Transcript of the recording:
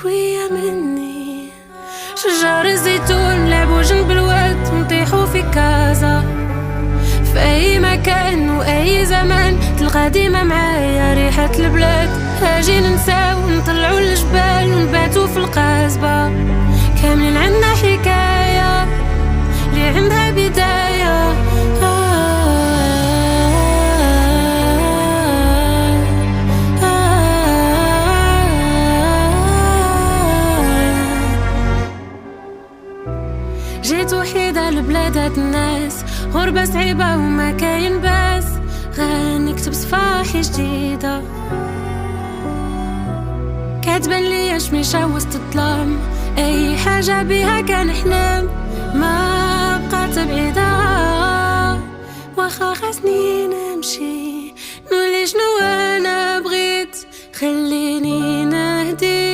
شوية مني. شجر الزيتون لعبوا جنب الواد ونطيحوا في كازا. في أي مكان وأي زمان تلقى ديما معايا ريحة البلاد. هاجي ننساو ونطلعوا الجبال ونباتوا في القصبة. كاملين عنا حكاية اللي عندها بداية. جيت وحيدة لبلادات الناس، غربة صعيبة وما كاين باس. غنكتب صفاحي جديدة كاتبة لي شميشة وسط الظلام. أي حاجة بيها كان حلم ما بقات بعيدة. واخا خاصني نمشي نولي شنو أنا